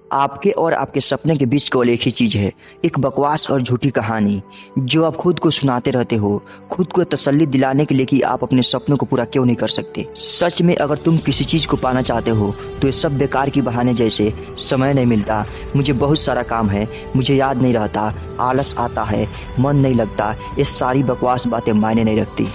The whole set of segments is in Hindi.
आपके और आपके सपने के बीच केवल एक ही चीज है, एक बकवास और झूठी कहानी जो आप खुद को सुनाते रहते हो, खुद को तसल्ली दिलाने के लिए कि आप अपने सपनों को पूरा क्यों नहीं कर सकते। सच में अगर तुम किसी चीज को पाना चाहते हो तो ये सब बेकार की बहाने जैसे समय नहीं मिलता, मुझे बहुत सारा काम है, मुझे याद नहीं रहता, आलस आता है, मन नहीं लगता, ये सारी बकवास बातें मायने नहीं रखती।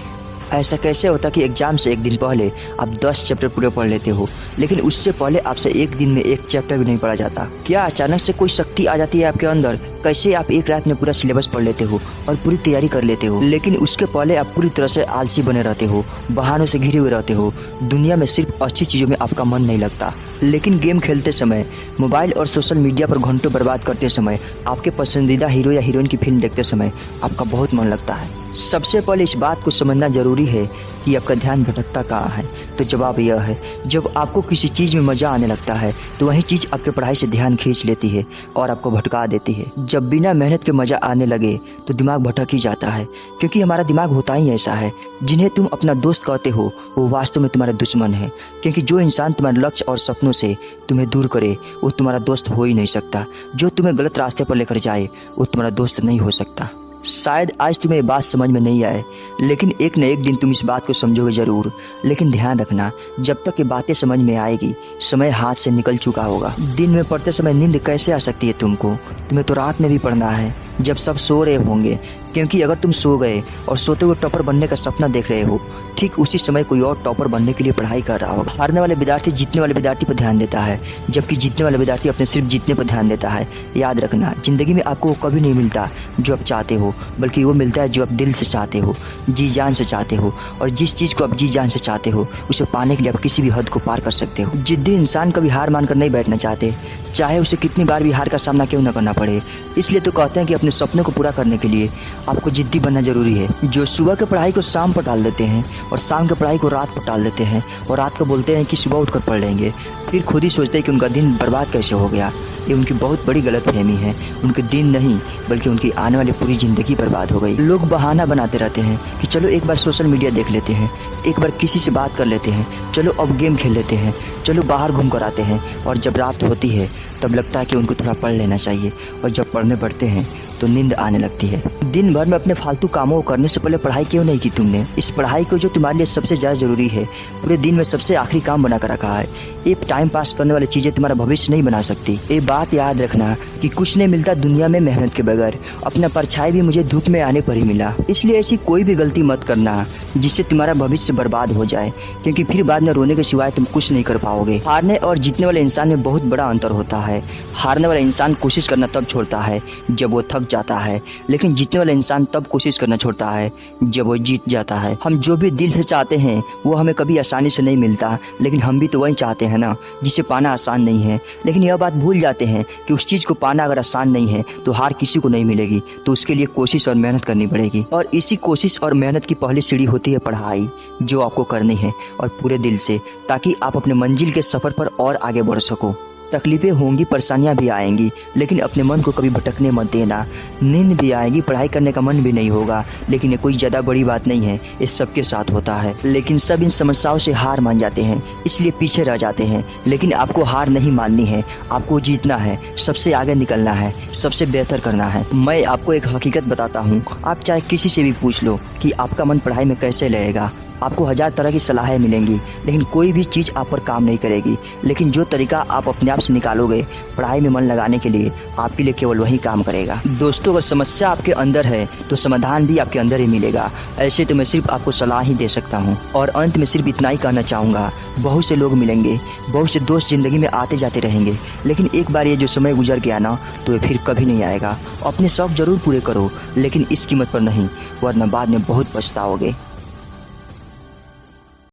ऐसा कैसे होता कि एग्जाम से एक दिन पहले आप 10 चैप्टर पूरे पढ़ लेते हो, लेकिन उससे पहले आपसे एक दिन में एक चैप्टर भी नहीं पढ़ा जाता। क्या अचानक से कोई शक्ति आ जाती है आपके अंदर? कैसे आप एक रात में पूरा सिलेबस पढ़ लेते हो और पूरी तैयारी कर लेते हो, लेकिन उसके पहले आप पूरी तरह से आलसी बने रहते हो, बहानों से घिरे हुए रहते हो। दुनिया में सिर्फ अच्छी चीज़ों में आपका मन नहीं लगता, लेकिन गेम खेलते समय, मोबाइल और सोशल मीडिया पर घंटों बर्बाद करते समय, आपके पसंदीदा हीरो या हीरोइन की फिल्म देखते समय आपका बहुत मन लगता है। सबसे पहले इस बात को समझना जरूरी है कि आपका ध्यान भटकता कहाँ है। तो जवाब यह है, जब आपको किसी चीज़ में मज़ा आने लगता है तो वही चीज़ आपके पढ़ाई से ध्यान खींच लेती है और आपको भटका देती है। जब बिना मेहनत के मज़ा आने लगे तो दिमाग भटक ही जाता है, क्योंकि हमारा दिमाग होता ही ऐसा है। जिन्हें तुम अपना दोस्त कहते हो वो वास्तव में तुम्हारे दुश्मन है, क्योंकि जो इंसान तुम्हारे लक्ष्य और सपनों से तुम्हें दूर करे वो तुम्हारा दोस्त हो ही नहीं सकता। जो तुम्हें गलत रास्ते पर लेकर जाए वो तुम्हारा दोस्त नहीं हो सकता। शायद आज तुम्हें ये बात समझ में नहीं आए, लेकिन एक न एक दिन तुम इस बात को समझोगे जरूर। लेकिन ध्यान रखना, जब तक ये बातें समझ में आएगी समय हाथ से निकल चुका होगा। दिन में पढ़ते समय नींद कैसे आ सकती है तुमको? तुम्हें तो रात में भी पढ़ना है जब सब सो रहे होंगे, क्योंकि अगर तुम सो गए और सोते हुए टॉपर बनने का सपना देख रहे हो, ठीक उसी समय कोई और टॉपर बनने के लिए पढ़ाई कर रहा होगा। हारने वाले विद्यार्थी जीतने वाले विद्यार्थी पर ध्यान देता है, जबकि जीतने वाले विद्यार्थी अपने सिर्फ जीतने पर ध्यान देता है। याद रखना, जिंदगी में आपको वो कभी नहीं मिलता जो आप चाहते हो, बल्कि वो मिलता है जो आप दिल से चाहते हो, जी जान से चाहते हो। और जिस चीज़ को आप जी जान से चाहते हो उसे पाने के लिए आप किसी भी हद को पार कर सकते हो। जिद्दी इंसान कभी हार मानकर नहीं बैठना चाहते, चाहे उसे कितनी बार भी हार का सामना क्यों न करना पड़े। इसलिए तो कहते हैं कि अपने सपने को पूरा करने के लिए आपको जिद्दी बनना जरूरी है। जो सुबह के पढ़ाई को शाम पर टाल देते हैं और शाम के पढ़ाई को रात पर टाल देते हैं और रात को बोलते हैं कि सुबह उठकर पढ़ लेंगे, फिर खुद ही सोचते हैं कि उनका दिन बर्बाद कैसे हो गया। ये उनकी बहुत बड़ी गलतफहमी है। उनके दिन नहीं बल्कि उनकी आने वाली पूरी जिंदगी बर्बाद हो गई। लोग बहाना बनाते रहते हैं कि चलो एक बार सोशल मीडिया देख लेते हैं, एक बार किसी से बात कर लेते हैं, चलो अब गेम खेल लेते हैं, चलो बाहर घूम कर आते हैं। और जब रात होती है तब लगता है कि उनको थोड़ा पढ़ लेना चाहिए, और जब पढ़ने बैठते हैं तो नींद आने लगती है। दिन भर में अपने फालतू कामों को करने से पहले पढ़ाई क्यों नहीं की तुमने? इस पढ़ाई को जो तुम्हारे लिए सबसे ज़्यादा जरूरी है, पूरे दिन में सबसे आखिरी काम बना कर रखा है। ये टाइम पास करने वाली चीज़ें तुम्हारा भविष्य नहीं बना सकती। ये बात याद रखना कि कुछ नहीं मिलता दुनिया में मेहनत के बगैर। अपना परछाई भी मुझे धूप में आने पर ही मिला। इसलिए ऐसी कोई भी गलती मत करना जिससे तुम्हारा भविष्य बर्बाद हो जाए, क्योंकि फिर बाद में रोने के सिवाय तुम कुछ नहीं कर पाओगे। हारने और जीतने वाले इंसान में बहुत बड़ा अंतर होता है। हारने वाला इंसान कोशिश करना तब छोड़ता है जब वो थक जाता है, लेकिन जीतने वाला इंसान तब कोशिश करना छोड़ता है जब वो जीत जाता है। हम जो भी दिल से चाहते हैं वो हमें कभी आसानी से नहीं मिलता, लेकिन हम भी तो वही चाहते हैं ना जिसे पाना आसान नहीं है। लेकिन यह बात भूल जाते हैं कि उस चीज़ को पाना अगर आसान नहीं है तो हार किसी को नहीं मिलेगी, तो उसके लिए कोशिश और मेहनत करनी पड़ेगी। और इसी कोशिश और मेहनत की पहली सीढ़ी होती है पढ़ाई, जो आपको करनी है और पूरे दिल से, ताकि आप अपने मंजिल के सफ़र पर और आगे बढ़ सको। तकलीफें होंगी, परेशानियां भी आएंगी, लेकिन अपने मन को कभी भटकने मत देना। नींद भी आएगी, पढ़ाई करने का मन भी नहीं होगा, लेकिन ये कोई ज़्यादा बड़ी बात नहीं है, ये सबके साथ होता है। लेकिन सब इन समस्याओं से हार मान जाते हैं, इसलिए पीछे रह जाते हैं। लेकिन आपको हार नहीं माननी है, आपको जीतना है, सबसे आगे निकलना है, सबसे बेहतर करना है। मैं आपको एक हकीकत बताता हूँ, आप चाहे किसी से भी पूछ लो कि आपका मन पढ़ाई में कैसे लगेगा, आपको 1000 तरह की सलाहें मिलेंगी, लेकिन कोई भी चीज़ आप पर काम नहीं करेगी। लेकिन जो तरीका आप अपने आप से निकालोगे पढ़ाई में मन लगाने के लिए, आपके लिए केवल वही काम करेगा। दोस्तों, अगर समस्या आपके अंदर है तो समाधान भी आपके अंदर ही मिलेगा। ऐसे तो मैं सिर्फ आपको सलाह ही दे सकता हूँ। और अंत में सिर्फ इतना ही कहना चाहूँगा, बहुत से लोग मिलेंगे, बहुत से दोस्त जिंदगी में आते जाते रहेंगे, लेकिन एक बार ये जो समय गुजर गया ना तो ये फिर कभी नहीं आएगा। अपने शौक जरूर पूरे करो, लेकिन इस कीमत पर नहीं, वरना बाद में बहुत पछताओगे।